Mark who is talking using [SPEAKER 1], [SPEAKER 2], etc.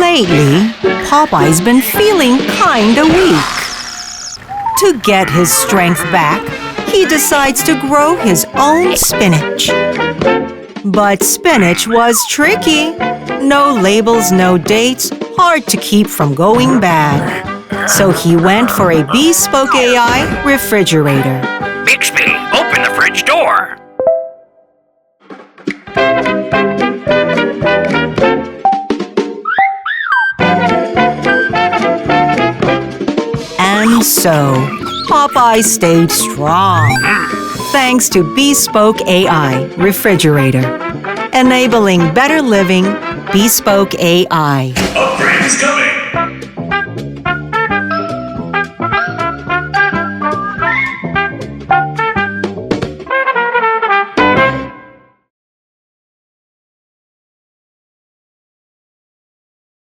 [SPEAKER 1] Lately, Popeye's been feeling kinda weak. To get his strength back, he decides to grow his own spinach. But spinach was tricky. No labels, no dates, hard to keep from going bad. So he went for a Bespoke AI refrigerator.
[SPEAKER 2] Bixby, open the fridge door.
[SPEAKER 1] And so, Popeye stayed strong, thanks to Bespoke AI Refrigerator, enabling better living. Bespoke AI.
[SPEAKER 2] Upgrade is coming.